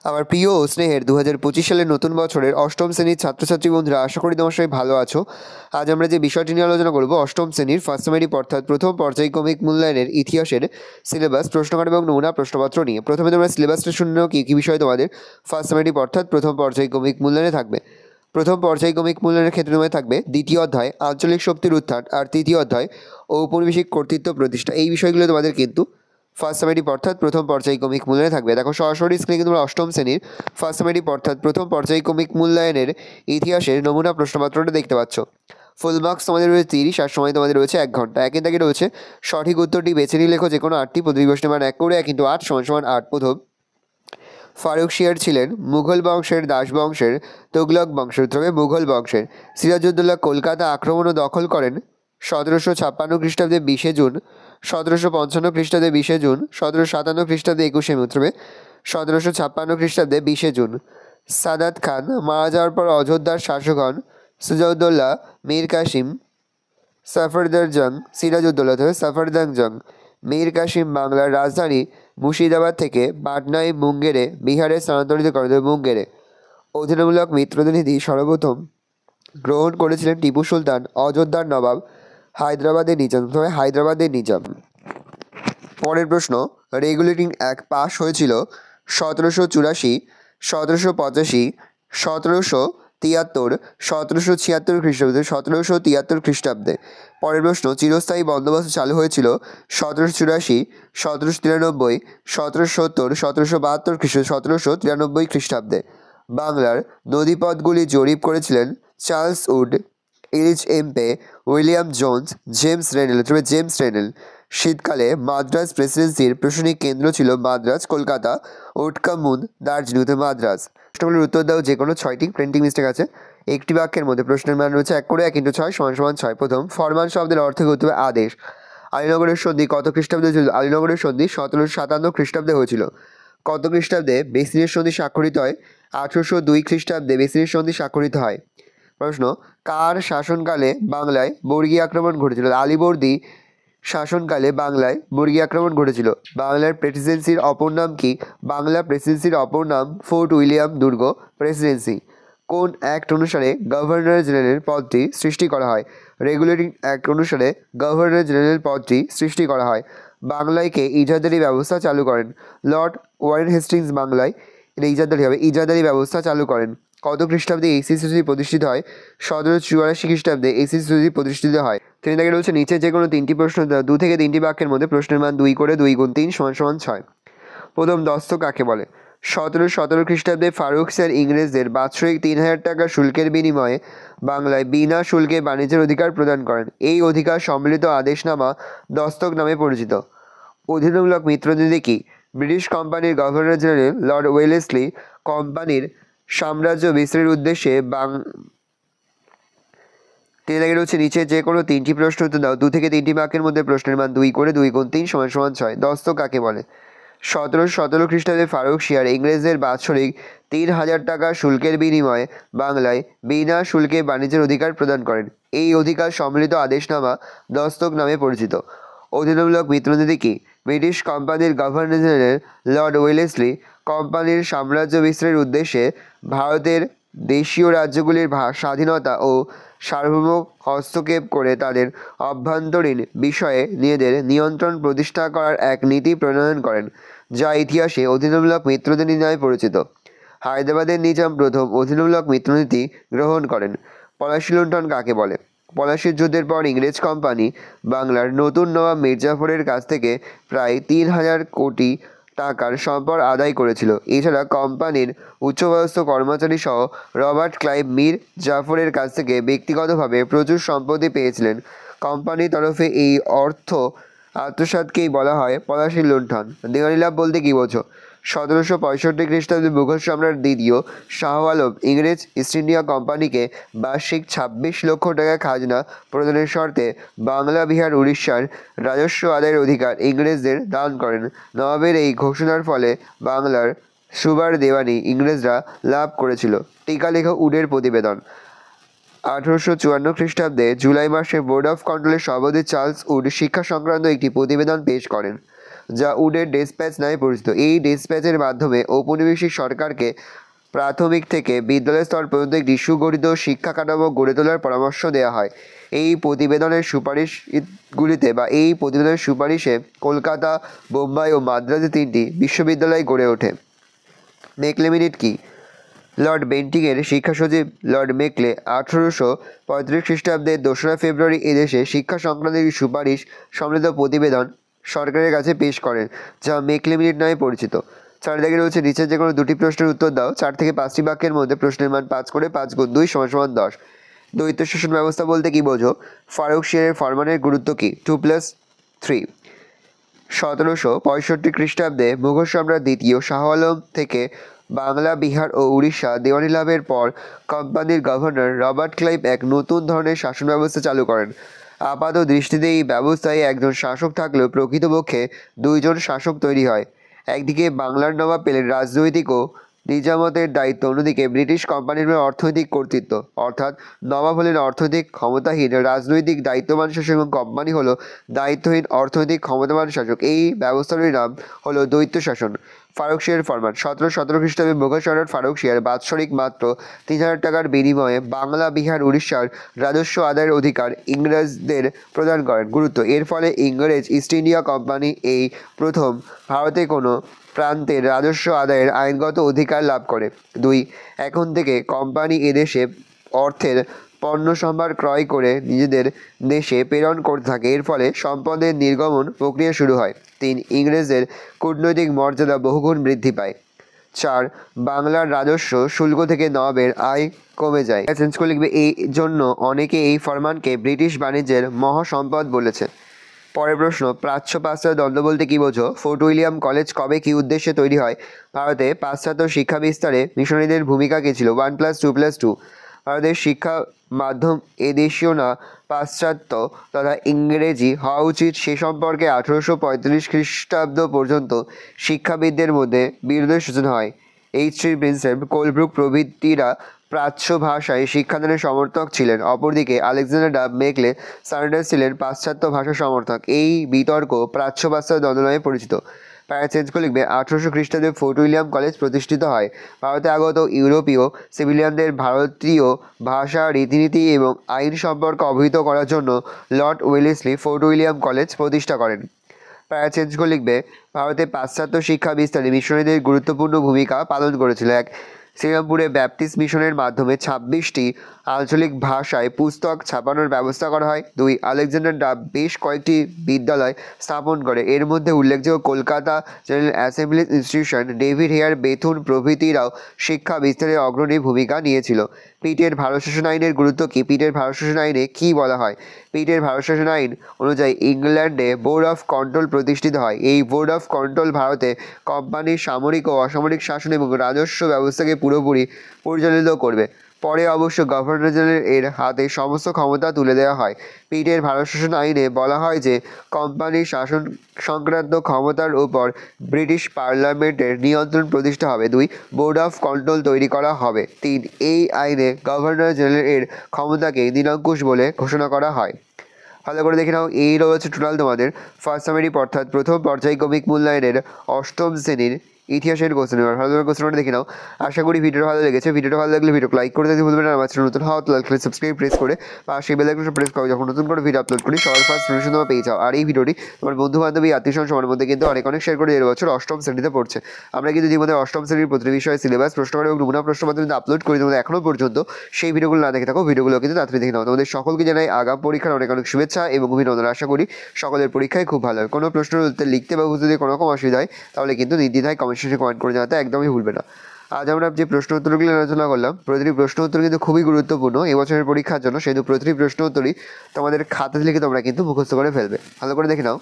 আমার প্রিয় ও স্নেহের 2025 সালের নতুন বছরের অষ্টম শ্রেণীর ছাত্রছাত্রী বন্ধুরা, আশা করি তোমার সবাই ভালো আছো। আজ আমরা যে বিষয়টি নিয়ে আলোচনা করব, অষ্টম শ্রেণীর ফার্স্ট সেমেটিভ অর্থাৎ প্রথম পর্যায়ক্রমিক মূল্যায়নের ইতিহাসের সিলেবাস, প্রশ্নকার এবং নমুনা প্রশ্নপত্র নিয়ে। প্রথমে তোমরা সিলেবাসটা শুনে নাও কী কী বিষয় তোমাদের ফার্স্ট সেমেটিভ অর্থাৎ প্রথম পর্যায়ক্রমিক মূল্যায়নে থাকবে। প্রথম পর্যায়ক্রমিক মূল্যায়নের ক্ষেত্রে তোমায় থাকবে দ্বিতীয় অধ্যায় আঞ্চলিক শক্তির উত্থান, আর তৃতীয় অধ্যায় ঔপনিবেশিক কর্তৃত্ব প্রতিষ্ঠা। এই বিষয়গুলো তোমাদের কিন্তু ফার্স্ট সেমেটিভ অর্থাৎ প্রথম পর্যায়ক্রমিক মূল্যায়নে থাকবে। দেখো সরাসরি স্ক্রিনে তোমরা অষ্টম শ্রেণীর ফার্স্ট সেমেটিভ অর্থাৎ প্রথম পর্যায়ক্রমিক মূল্যায়নের ইতিহাসের নমুনা প্রশ্নপত্রটা দেখতে পাচ্ছ। ফুল মার্কস তোমাদের রয়েছে 30, আর সময় তোমাদের রয়েছে 1 ঘন্টা। একের দাগে রয়েছে সঠিক উত্তরটি বেছে নিয়ে লেখো যে কোনো 8টি, প্রতিটি প্রশ্নের মান 1 করে 1 × 8 = 8। প্রথম, ফারুকশিয়ার ছিলেন মুঘল বংশের দাস বংশের তুগলক বংশের, তবে মুঘল বংশের। সিরাজউদ্দৌলা কলকাতা আক্রমণ ও দখল করেন 1756 খ্রিস্টাব্দে 20 জুন, 1755 খ্রিস্টাব্দে 20 জুন, 1757 খ্রিস্টাব্দে 21 মে, তবে 1756 খ্রিস্টাব্দে 20 জুন। সাদাত খান মারা যাওয়ার পর অযোধ্যার শাসক হন সুজাউদ্দৌলা, মীর কাসিম, সাফারদার জং, সিরাজউদ্দৌলা থেকে সাফারদার জং। মীর কাসিম বাংলার রাজধানী মুর্শিদাবাদ থেকে পাটনায় মুঙ্গেরে বিহারে স্থানান্তরিত করেন। মুঙ্গেরে অধীনমূলক মিত্রনীতি সর্বপ্রথম গ্রহণ করেছিলেন টিপু সুলতান, অযোধ্যার নবাব, হায়দ্রাবাদের নিজাম, তবে হায়দ্রাবাদের নিজাম। পরের প্রশ্ন, রেগুলেটিং অ্যাক্ট পাস হয়েছিল 1784, 1785, 1773, 1776 খ্রিস্টাব্দে, 1773 খ্রিস্টাব্দে। পরের প্রশ্ন, চিরস্থায়ী বন্দোবস্ত চালু হয়েছিল 1784, 1793, 1770, 1772 খ্রিস্টাব্দে, 1793 খ্রিস্টাব্দে। বাংলার নদীপথগুলি জরিপ করেছিলেন চার্লস উড, ইলিচ এমপে, উইলিয়াম জোন্স, জেমস রেনেল, তবে জেমস রেনেল। শীতকালে মাদ্রাজ প্রেসিডেন্সির প্রশাসনিক কেন্দ্র ছিল মাদ্রাজ, কলকাতা, উটকামুন, দার্জিলিং, মাদ্রাজ। প্রশ্নগুলোর উত্তর দাও যে কোনো 6টি। প্রিন্টিং মিস্টেক আছে। একটি বাক্যের মধ্যে প্রশ্নের মান রয়েছে 1 করে 1 × 6 = 6। প্রথম, ফরমান শব্দের অর্থ হতে হবে আদেশ। আলীনগরের সন্ধি কত খ্রিস্টাব্দে হয়েছিল? আলীনগরের সন্ধি 1757 খ্রিস্টাব্দে হয়েছিল। কত খ্রিস্টাব্দে বেসিনের সন্ধি স্বাক্ষরিত হয়? 1802 খ্রিস্টাব্দে বেসিনের সন্ধি স্বাক্ষরিত হয়। প্রশ্ন, কার শাসনকালে বাংলায় বর্গী আক্রমণ ঘটেছিল? আলীবর্দী শাসনকালে বাংলায় বর্গী আক্রমণ ঘটেছিল। বাংলার প্রেসিডেন্সির অপর নাম কি? বাংলা প্রেসিডেন্সির অপর নাম ফোর্ট উইলিয়াম দুর্গ প্রেসিডেন্সি। কোন অ্যাক্ট অনুসারে গভর্নর জেনারেল পদটি সৃষ্টি করা হয়? রেগুলেটিং অ্যাক্ট অনুসারে গভর্নর জেনারেল পদটি সৃষ্টি করা হয়। বাংলায় কে ইজাদারি ব্যবস্থা চালু করেন? লর্ড ওয়ারেন হেস্টিংস বাংলায় ইজাদারি হবে ইজাদারি ব্যবস্থা চালু করেন। কত খ্রিস্টাব্দে এসিসি সোসাইটি প্রতিষ্ঠিত হয়? 1784 খ্রিস্টাব্দে এসিসি সোসাইটি প্রতিষ্ঠিত হয়। তিনি তাকে রয়েছে নিচে যে কোনো 3টি প্রশ্ন 2 থেকে 3টি বাক্যের মধ্যে প্রশ্নের মান 2 করে 2 × 3 = 6। প্রথম, দস্ত কাকে বলে? 1717 খ্রিস্টাব্দে ফারুক স্যার ইংরেজদের বাৎসরিক 3000 টাকা শুল্কের বিনিময়ে বাংলায় বিনা শুল্কে বাণিজ্যের অধিকার প্রদান করেন। এই অধিকার সম্মিলিত আদেশনামা দস্তক নামে পরিচিত। অধীনমূলক মিত্রনীতি কি? ব্রিটিশ কোম্পানির গভর্নর জেনারেল লর্ড ওয়েলেসলি কোম্পানির সাম্রাজ্য বিস্তারের উদ্দেশ্যে তিনি তাকে রয়েছে নিচে যে কোনো 3টি প্রশ্ন উত্তর দাও। 2 থেকে 3টি বাক্যের মধ্যে প্রশ্নের মান 2 করে 2 × 3 = 6। দস্তক কাকে বলে? 1717 খ্রিস্টাব্দে ফারুক শিয়ার ইংরেজদের বাৎসরিক 3000 টাকা শুল্কের বিনিময়ে বাংলায় বিনা শুল্কে বাণিজ্যের অধিকার প্রদান করেন। এই অধিকার সম্মিলিত আদেশনামা দস্তক নামে পরিচিত। অধীনমূলক মিত্রনীতি কি? ব্রিটিশ কোম্পানির গভর্নর জেনারেল লর্ড ওয়েলেসলি কোম্পানির সাম্রাজ্য বিস্তারের উদ্দেশ্যে ভারতের দেশীয় রাজ্যগুলির স্বাধীনতা ও সার্বভৌম হস্তক্ষেপ করে তাদের অভ্যন্তরীণ বিষয়ে নিজেদের নিয়ন্ত্রণ প্রতিষ্ঠা করার এক নীতি প্রণয়ন করেন, যা ইতিহাসে অধীনমূলক মিত্রনীতি নামে পরিচিত। হায়দ্রাবাদের নিজাম প্রথম অধীনমূলক মিত্রনীতি গ্রহণ করেন। পলাশী লুণ্ঠন কাকে বলে? পলাশীর যুদ্ধের পর ইংরেজ কোম্পানি বাংলার নতুন নবাব মির্জাফরের কাছ থেকে প্রায় 3000 কোটি টাকার সম্পদ আদায় করেছিল। এছাড়া কোম্পানির উচ্চপদস্থ কর্মচারী সহ রবার্ট ক্লাইভ মীর জাফরের কাছ থেকে ব্যক্তিগতভাবে প্রচুর সম্পত্তি পেয়েছিলেন। কোম্পানির তরফে এই অর্থ আত্মসাৎকেই বলা হয় পলাশী লুণ্ঠন। দেওয়ানি লাভ বলতে কী বোঝো? 1765 খ্রিস্টাব্দে মুঘল সম্রাট দ্বিতীয় শাহ আলম ইংরেজ ইস্ট ইন্ডিয়া কোম্পানিকে বার্ষিক 26 লক্ষ টাকা খাজনা প্রদানের শর্তে বাংলা, বিহার, উড়িষ্যার রাজস্ব আদায়ের অধিকার ইংরেজদের দান করেন। নবাবের এই ঘোষণার ফলে বাংলার সুবার দেওয়ানি ইংরেজরা লাভ করেছিল। টিকা লেখা উডের প্রতিবেদন। 1854 খ্রিস্টাব্দে জুলাই মাসে বোর্ড অফ কন্ট্রোলের সভাপতি চার্লস উড শিক্ষা সংক্রান্ত একটি প্রতিবেদন পেশ করেন। যা উডের ডেসপ্যাচ নামে পরিচিত। এই ডেসপ্যাচের মাধ্যমে ঔপনিবেশিক সরকারকে প্রাথমিক থেকে বিদ্যালয় স্তর পর্যন্ত একটি সুগঠিত শিক্ষা কাঠামো গড়ে তোলার পরামর্শ দেওয়া হয়। এই প্রতিবেদনের সুপারিশে কলকাতা, বোম্বাই ও মাদ্রাজে 3টি বিশ্ববিদ্যালয় গড়ে ওঠে। মেকলে মিনিট কি? লর্ড বেন্টিংয়ের শিক্ষা সচিব লর্ড মেকলে 1835 খ্রিস্টাব্দের 2রা ফেব্রুয়ারি এদেশে শিক্ষা সংক্রান্ত একটি সুপারিশ সমৃদ্ধ প্রতিবেদন সরকারের কাছে পেশ করেন, যা মেকলে মিনিট নামে পরিচিত। 4 দাগে রয়েছে নিচের যে কোনো 2টি প্রশ্নের উত্তর দাও। 4 থেকে 5টি বাক্যের মধ্যে প্রশ্নের মান 5 করে, 5 গুণ 2 = 10। দ্বৈত শাসন ব্যবস্থা বলতে কি বোঝো? ফারুকশিয়ারের ফরমানের গুরুত্ব কি? 2+3। 1765 খ্রিস্টাব্দে মুঘল সম্রাট দ্বিতীয় শাহ আলম থেকে বাংলা, বিহার ও উড়িষ্যা দেওয়ানি লাভের পর কোম্পানির গভর্নর রবার্ট ক্লাইভ এক নতুন ধরনের শাসন ব্যবস্থা চালু করেন। আপাত দৃষ্টিতে এই ব্যবস্থায় একজন শাসক থাকলেও প্রকৃতপক্ষে 2জন শাসক তৈরি হয়। একদিকে বাংলার নবাব পেলেন রাজনৈতিক ও নিজামতের দায়িত্ব, অন্যদিকে ব্রিটিশ কোম্পানির অর্থনৈতিক কর্তৃত্ব। অর্থাৎ নবাব হলেন অর্থনৈতিক ক্ষমতাহীন রাজনৈতিক দায়িত্ববান শাসক এবং কোম্পানি হলো দায়িত্বহীন অর্থনৈতিক ক্ষমতাবান শাসক। এই ব্যবস্থাটির নাম হলো দ্বৈত শাসন। ফারুকশিয়ার ফরমান। 1717 খ্রিস্টাব্দে মুঘল সম্রাট ফারুকশিয়ার বাৎসরিক মাত্র 3000 টাকার বিনিময়ে বাংলা, বিহার, উড়িষ্যার রাজস্ব আদায়ের অধিকার ইংরেজদের প্রদান করেন। গুরুত্ব: এর ফলে ইংরেজ ইস্ট ইন্ডিয়া কোম্পানি এই প্রথম ভারতে কোনো প্রান্তের রাজস্ব আদায়ের আইনগত অধিকার লাভ করে। 2. এখন থেকে কোম্পানি এদেশে অর্থের পণ্য সম্ভার ক্রয় করে নিজেদের দেশে প্রেরণ করতে থাকে। এর ফলে সম্পদের নির্গমন প্রক্রিয়া শুরু হয়। 3. ইংরেজদের কূটনৈতিক মর্যাদা বহুগুণ বৃদ্ধি পায়। 4. বাংলার রাজস্ব শুল্ক থেকে নবাবের আয় কমে যায়। চেঞ্জ করে লিখবে, এই জন্য অনেকে এই ফরমানকে ব্রিটিশ বাণিজ্যের মহাসম্পদ বলেছে। পরের প্রশ্ন, প্রাচ্য পাশ্চাত্য দ্বন্দ্ব বলতে কি বোঝো? ফোর্ট উইলিয়াম কলেজ কবে কী উদ্দেশ্যে তৈরি হয়? ভারতে পাশ্চাত্য শিক্ষা বিস্তারে মিশনারিদের ভূমিকা কী ছিল? 1+2+2। ভারতের শিক্ষা মাধ্যম এদেশীয় না পাশ্চাত্য তথা ইংরেজি হওয়া উচিত সে সম্পর্কে 1835 খ্রিস্টাব্দ পর্যন্ত শিক্ষাবিদদের মধ্যে বিরোধের সূচনা হয়। H.C. প্রিন্সেপ, কোলব্রুক প্রভৃতিরা প্রাচ্য ভাষায় শিক্ষাদানের সমর্থক ছিলেন। অপরদিকে আলেকজান্ডার ডাব মেকলে সান্ডার্স ছিলেন পাশ্চাত্য ভাষার সমর্থক। এই বিতর্ক প্রাচ্য পাশ্চাত্য দ্বন্দ্ব নামে পরিচিত। প্যারা চেঞ্জ করে লিখবে, 1800 খ্রিস্টাব্দে ফোর্ট উইলিয়াম কলেজ প্রতিষ্ঠিত হয়। ভারতে আগত ইউরোপীয় সিভিলিয়ানদের ভারতীয় ভাষা, রীতিনীতি এবং আইন সম্পর্কে অবহিত করার জন্য Lord Wellesley fort William college প্রতিষ্ঠা করেন। প্যারা চেঞ্জ করে লিখবে, ভারতে পাশ্চাত্য শিক্ষা বিস্তারে মিশনারিদের গুরুত্বপূর্ণ ভূমিকা পালন করেছিল। 1. শ্রীরামপুরে ব্যাপটিস্ট মিশনের মাধ্যমে 26টি আঞ্চলিক ভাষায় পুস্তক ছাপানোর ব্যবস্থা করা হয়। 2. আলেকজান্ডার ডাব বেশ কয়েকটি বিদ্যালয় স্থাপন করে। এর মধ্যে উল্লেখযোগ্য Kolkata general assembly institution, David Hare, Bethune প্রভৃতিরাও শিক্ষা বিস্তারে অগ্রণী ভূমিকা নিয়েছিল। পিটের ভারত শাসন আইনের গুরুত্ব কী? পিটের ভারত শাসন আইনে কী বলা হয়? পিটের ভারত শাসন আইন অনুযায়ী ইংল্যান্ডে বোর্ড অফ কন্ট্রোল প্রতিষ্ঠিত হয়। এই বোর্ড অফ কন্ট্রোল ভারতে কোম্পানির সামরিক ও অসামরিক শাসন এবং রাজস্ব ব্যবস্থাকে পুরোপুরি পরিচালিত করবে। পরে অবশ্য গভর্নর জেনারেল এর হাতে সমস্ত ক্ষমতা তুলে দেওয়া হয়। পিটের ভারত শাসন আইনে বলা হয় যে কোম্পানির শাসন সংক্রান্ত ক্ষমতার উপর ব্রিটিশ পার্লামেন্টের নিয়ন্ত্রণ প্রতিষ্ঠা হবে। 2. বোর্ড অফ কন্ট্রোল তৈরি করা হবে। 3. এই আইনে গভর্নর জেনারেল এর ক্ষমতাকে নিরঙ্কুশ বলে ঘোষণা করা হয়। ভালো করে দেখে নাও, এই রয়েছে টোটাল তোমাদের ফার্স্ট সামারি অর্থাৎ প্রথম পর্যায়ক্রমিক মূল্যায়নের 8ম শ্রেণীর ইতিহাসের কোশ্চেন। এবার ভালো করে কোশ্চেনটা দেখে নাও। আশা করি ভিডিও ভালো লেগেছে। ভিডিওটা ভালো লাগলে ভিডিও লাইক করে দিতে ভুলবেন না। আমার চ্যানেল নতুন হওয়া লাইক করে সাবস্ক্রাইব প্রেস করে পাশে বেল আইকনটা প্রেস করো, যখন নতুন করে ভিডিও আপলোড করি সবার ফার্স্ট নোটিফিকেশন তোমরা পেয়ে যাও। আর এই ভিডিওটি তোমার বন্ধু বান্ধবী আত্মীয় সবার মধ্যে কিন্তু অনেক শেয়ার করে, 1 বছর 8ম শ্রেণীতে পড়ছে। আমরা কিন্তু জীবনে 8ম শ্রেণীর প্রতিটি বিষয়ে সিলেবাস, প্রশ্নপত্র এবং নমুনা প্রশ্নপত্র কিন্তু আপলোড করি। তোমাদের এখনও পর্যন্ত সেই ভিডিওগুলো না দেখে থাকো, ভিডিওগুলো কিন্তু তাড়াতাড়ি দেখে নাও। তোমাদের সকলকে জানাই আগাম পরীক্ষার অনেক শুভেচ্ছা এবং অভিনন্দন। আশা করি সকলের পরীক্ষায় খুব ভালো হয়। কোনো প্রশ্নের উত্তর লিখতে বা বুঝতে যদি কোনো রকম অসুবিধা হয় তাহলে কিন্তু নির্দ্বিধায় কমেন্ট সেকশনে কমেন্ট করে জানাতে একদমই ভুলবে না। আজ আমরা যে প্রশ্ন উত্তরগুলো আলোচনা করলাম, প্রতিটি প্রশ্ন উত্তর কিন্তু খুবই গুরুত্বপূর্ণ এবছরের পরীক্ষার জন্য। সেহেতু প্রতিটি প্রশ্ন উত্তরই তোমাদের খাতা লিখে তোমরা কিন্তু মুখস্থ করে ফেলবে। ভালো করে দেখে নাও।